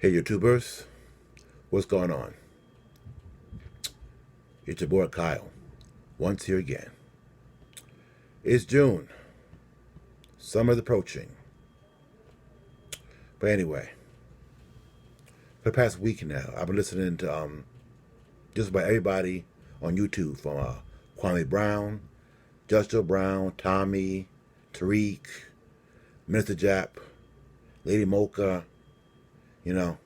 Hey YouTubers, what's going on? It's your boy Kyle, once here again. It's June. Summer's approaching. But anyway, for the past week now, I've been listening to just about everybody on YouTube, from Kwame Brown, Justo Brown, Tommy, Tariq, Minister Jap, Lady Mocha, you know.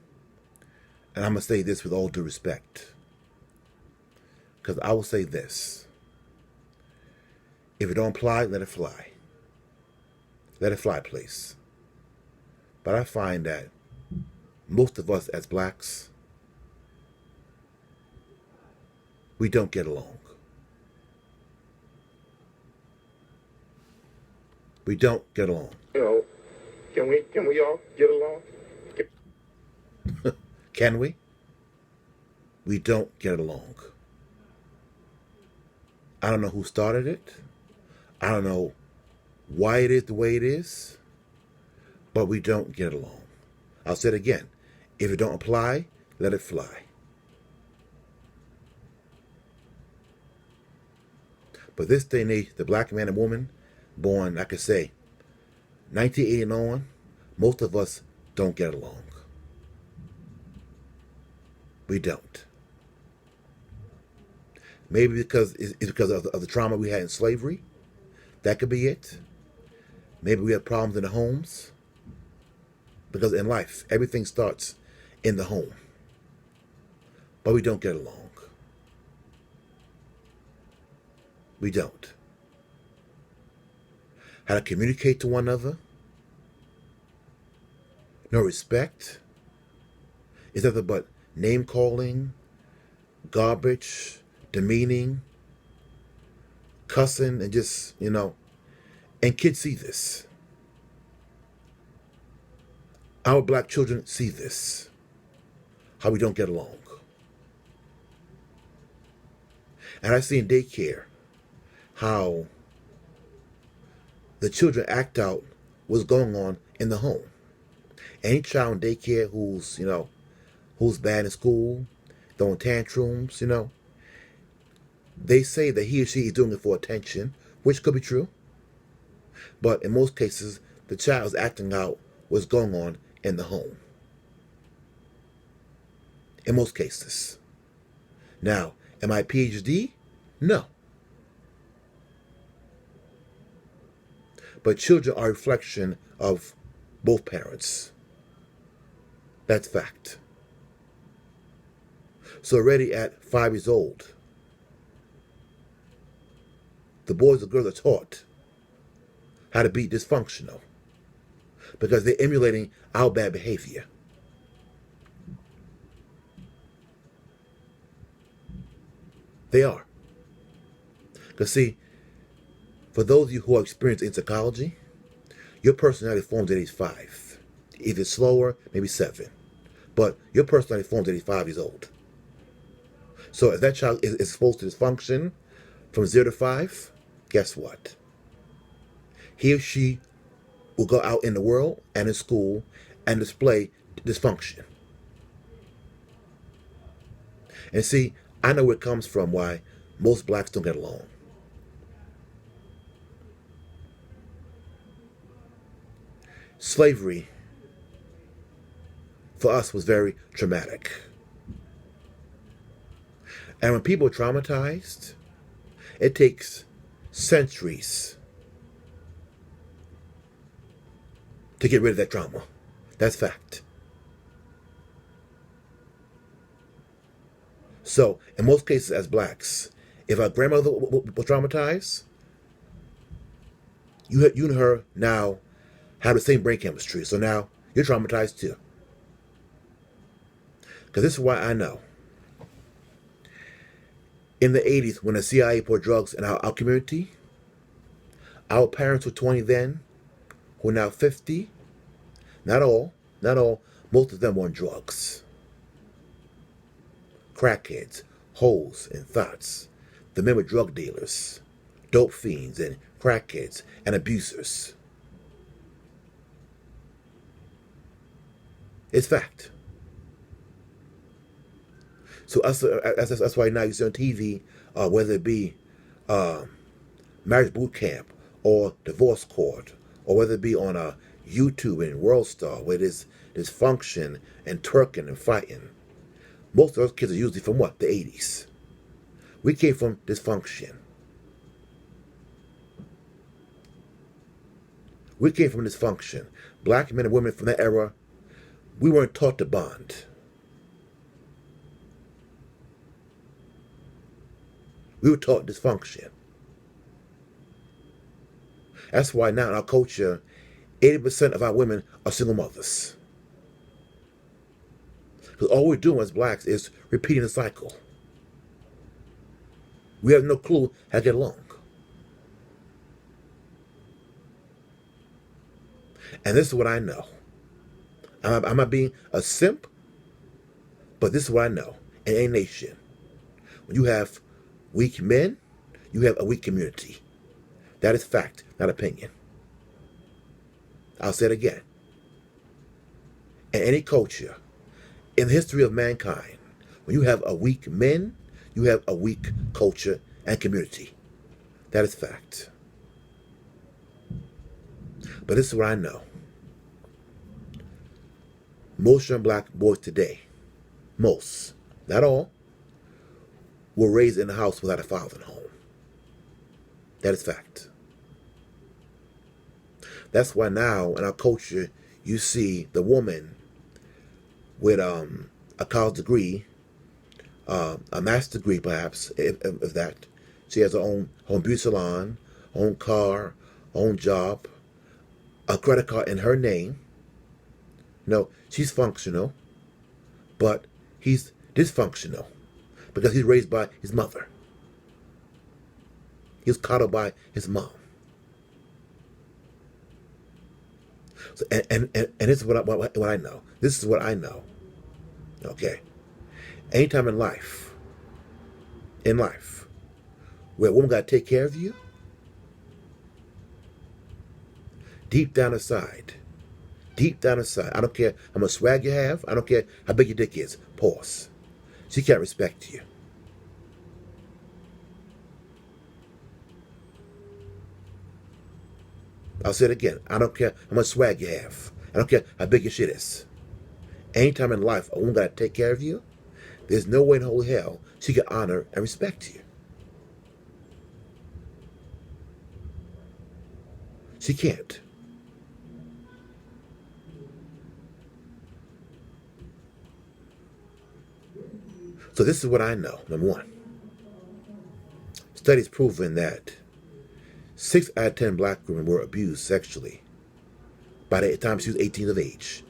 And I'm going to say this with all due respect. Because I will say this. If it don't apply, let it fly. Let it fly, please. But I find that most of us as blacks, we don't get along. We don't get along. Can we all get along? Can we? We don't get along. I don't know who started it. I don't know why it is the way it is, but we don't get along. I'll say it again. If it don't apply, let it fly. But this day and age, the black man and woman born, I could say, 1980 and on, most of us don't get along. We don't. Maybe because it's because of the trauma we had in slavery. That could be it. Maybe we have problems in the homes. Because in life, everything starts in the home. But we don't get along. We don't. How to communicate to one another. No respect. It's nothing but name calling, garbage, demeaning, cussing, and just, and kids see this. Our black children see this, how we don't get along. And I see in daycare how the children act out what's going on in the home. Any child in daycare who's bad in school, throwing tantrums, they say that he or she is doing it for attention, which could be true. But in most cases, the child is acting out what's going on in the home. In most cases. Now, am I a PhD? No. But children are a reflection of both parents. That's fact. So already at 5 years old, the boys and girls are taught how to be dysfunctional because they're emulating our bad behavior. They are. Because see, for those of you who are experienced in psychology, your personality forms at age 5. Either slower, maybe 7. But your personality forms at age 5 years old. So if that child is exposed to dysfunction from 0 to 5, guess what? He or she will go out in the world and in school and display dysfunction. And see, I know where it comes from, why most blacks don't get along. Slavery, for us, was very traumatic. And when people are traumatized, it takes centuries to get rid of that trauma. That's fact. So, in most cases as blacks, if our grandmother was traumatized, you and her now have the same brain chemistry. So now you're traumatized too. Because this is why I know. In the 80s, when the CIA poured drugs in our community, our parents were 20 then, who are now 50. Not all. Most of them were on drugs. Crackheads, hoes, and thoughts. The men were drug dealers, dope fiends, and crackheads, and abusers. It's fact. So that's why now you see on TV, whether it be marriage boot camp or divorce court, or whether it be on YouTube and World Star, where there's dysfunction and twerking and fighting. Most of those kids are usually from what? The 80s. We came from dysfunction. We came from dysfunction. Black men and women from that era, we weren't taught to bond. We were taught dysfunction. That's why now in our culture, 80% of our women are single mothers. Because all we're doing as blacks is repeating the cycle. We have no clue how to get along. And this is what I know. I'm not being a simp, but this is what I know. In a nation, when you have weak men, you have a weak community. That is fact, not opinion. I'll say it again. In any culture, in the history of mankind, when you have a weak men, you have a weak culture and community. That is fact. But this is what I know. Most young black boys today, most, not all, were raised in a house without a father in the home. That is fact. That's why now in our culture, you see the woman with a college degree, a master's degree perhaps, if that. She has her own beauty salon, own car, own job, a credit card in her name. No, she's functional, but he's dysfunctional because he's raised by his mother. He was coddled by his mom. So, and this is what I know. This is what I know. Okay. Anytime in life, where a woman got to take care of you, deep down inside, I don't care how much swag you have, I don't care how big your dick is, pause. She can't respect you. I'll say it again. I don't care how much swag you have. I don't care how big your shit is. Anytime in life a woman got to take care of you, there's no way in the whole hell she can honor and respect you. She can't. So this is what I know. Number one, studies proven that 6 out of 10 black women were abused sexually by the time she was 18 of age.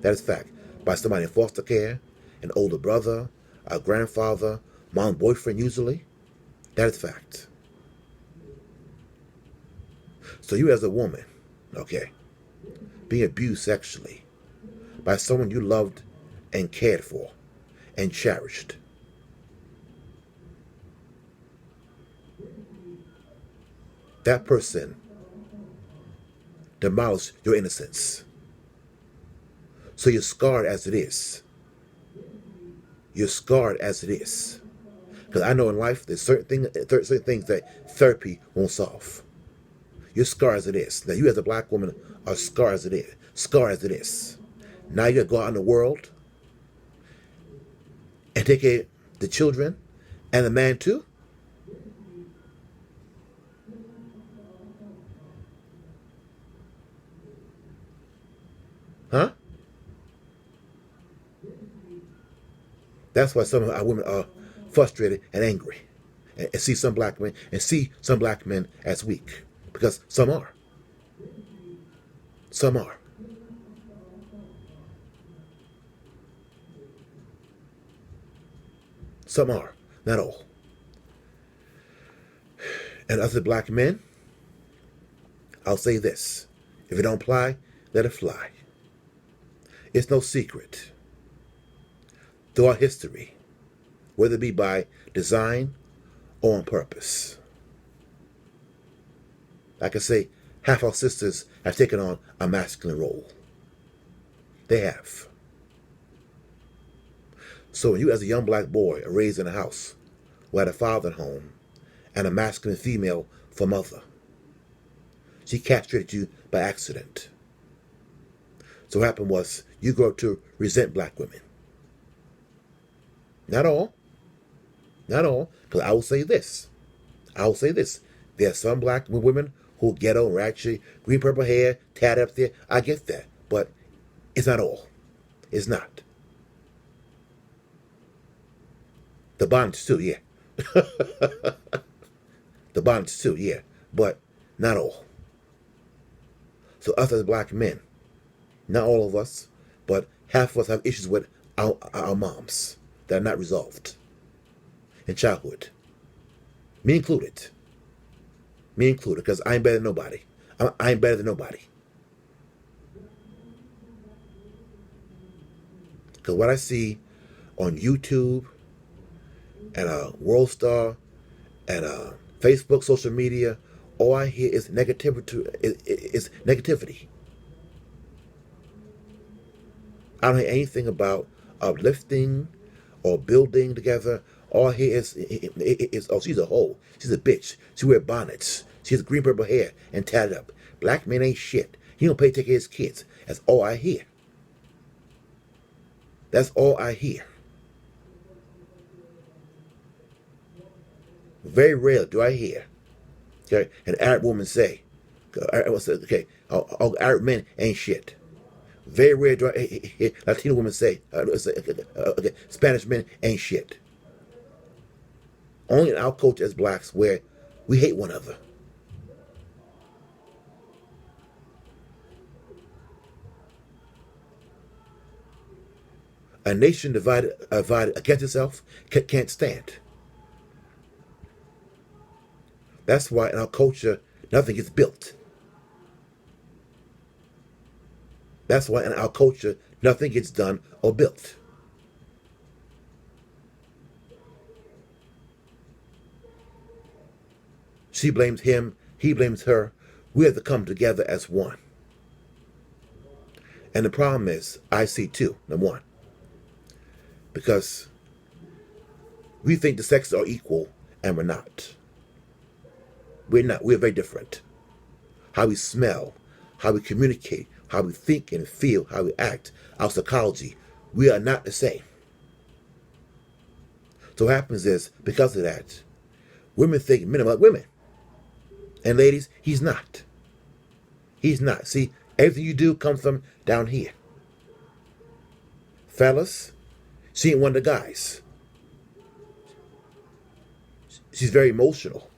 That is fact. By somebody in foster care, an older brother, a grandfather, mom's boyfriend usually. That is fact. So you as a woman, okay, being abused sexually by someone you loved and cared for and cherished. That person demolished your innocence. So you're scarred as it is. You're scarred as it is. Because I know in life there's certain things that therapy won't solve. You're scarred as it is. Now you as a black woman are scarred as it is. Scarred as it is. Now you gotta go out in the world and take care of the children and the man too. Huh? That's why some of our women are frustrated and angry, and see some black men as weak, because some are. Some are. Some are, not all. And other black men, I'll say this: if it don't apply, let it fly. It's no secret. Throughout history, whether it be by design or on purpose. Like I say, half our sisters have taken on a masculine role. They have. So when you as a young black boy are raised in a house who had a father at home and a masculine female for mother, she castrated you by accident. So what happened was you grew up to resent black women. Not all. Not all. Because I will say this. There are some black women who are ghetto and ratchet, green purple hair, tatted up there. I get that. But it's not all. It's not. The bondage too, yeah. The bondage too, yeah. But not all. So us as black men, not all of us, but half of us have issues with our moms that are not resolved in childhood. Me included. Because I ain't better than nobody. I ain't better than nobody. Because what I see on YouTube and World Star and Facebook, social media, all I hear is negativity. Is negativity. I don't hear anything about uplifting or building together. All I hear is oh, she's a hoe. She's a bitch. She wear bonnets. She has green purple hair and tatted up. Black men ain't shit. He don't take care of his kids. That's all I hear. That's all I hear. Very rarely do I hear, okay, an Arab woman say, okay, all Arab men ain't shit. Very rare do I hear Latino women say, okay, Spanish men ain't shit. Only in our culture as blacks where we hate one another. A nation divided against itself can't stand. That's why in our culture, nothing gets built. That's why in our culture, nothing gets done or built. She blames him, he blames her. We have to come together as one. And the problem is, I see two, number one. Because we think the sexes are equal, and we're not. We're not. We're very different. How we smell, how we communicate, how we think and feel, how we act, our psychology, we are not the same. So what happens is, because of that, women think men are like women. And ladies, he's not. He's not. See, everything you do comes from down here. Fellas, she ain't one of the guys. She's very emotional.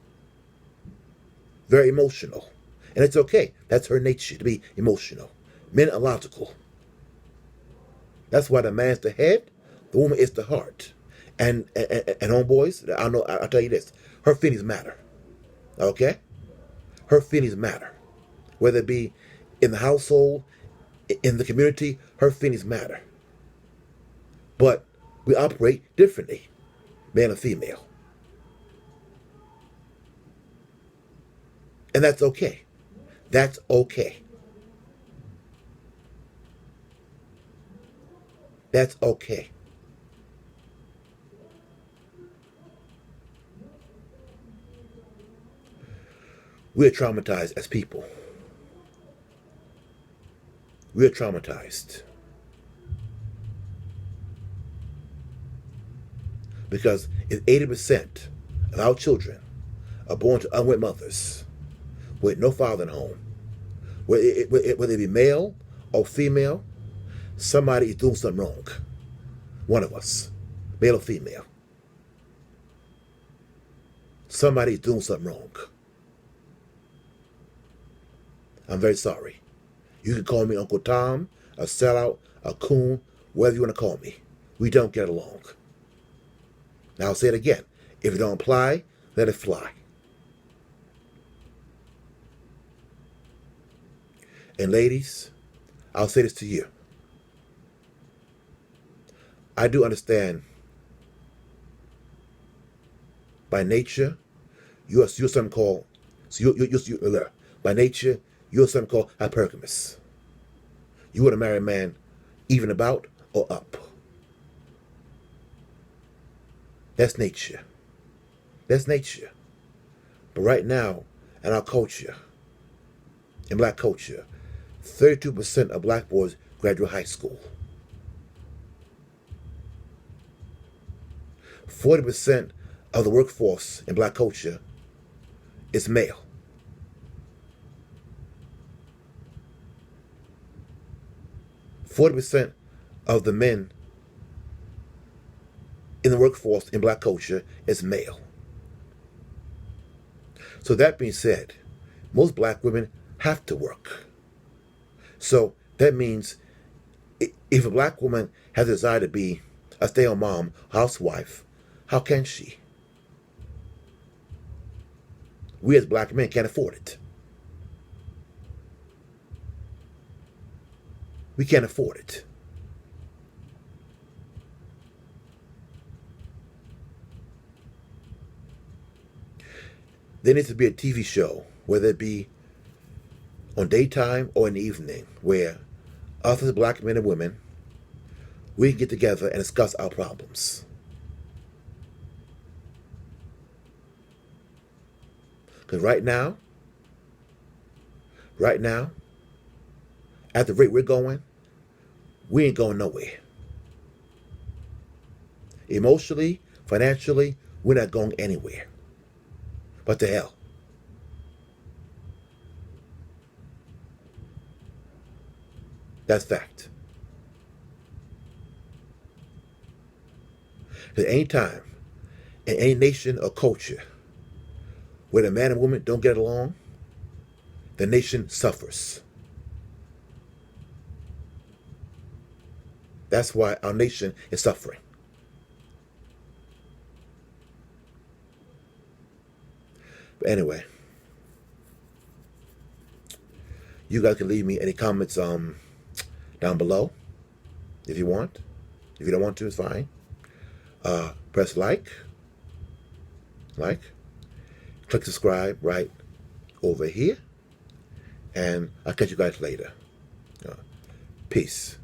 Very emotional. And it's okay. That's her nature, to be emotional. Men are logical. That's why the man's the head, the woman is the heart. And homeboys, I'll tell you this. Her feelings matter. Okay? Her feelings matter. Whether it be in the household, in the community, her feelings matter. But we operate differently, male and female. And that's okay. That's okay. That's okay. We're traumatized as people. We're traumatized. Because if 80% of our children are born to unwed mothers with no father at home, whether it be male or female, somebody is doing something wrong. One of us, male or female. Somebody is doing something wrong. I'm very sorry. You can call me Uncle Tom, a sellout, a coon, whatever you want to call me. We don't get along. Now I'll say it again. If it don't apply, let it fly. And ladies, I'll say this to you. I do understand by nature, you're something called, by nature, you're something called hypergamous. You want to marry a man even about or up. That's nature. That's nature. But right now, in our culture, in black culture, 32% of black boys graduate high school. 40% of the workforce in black culture is male. 40% of the men in the workforce in black culture is male. So that being said, most black women have to work. So that means if a black woman has a desire to be a stay-at-home mom, housewife, how can she? We as black men can't afford it. We can't afford it. There needs to be a TV show, whether it be on daytime or in the evening, where us as black men and women, we can get together and discuss our problems. Because right now, at the rate we're going, we ain't going nowhere. Emotionally, financially, we're not going anywhere. But to hell. That's fact. At any time, in any nation or culture, where the man and woman don't get along, the nation suffers. That's why our nation is suffering. But anyway, you guys can leave me any comments down below if you want. If you don't want to, it's fine. Press like, click subscribe right over here, and I'll catch you guys later. Peace.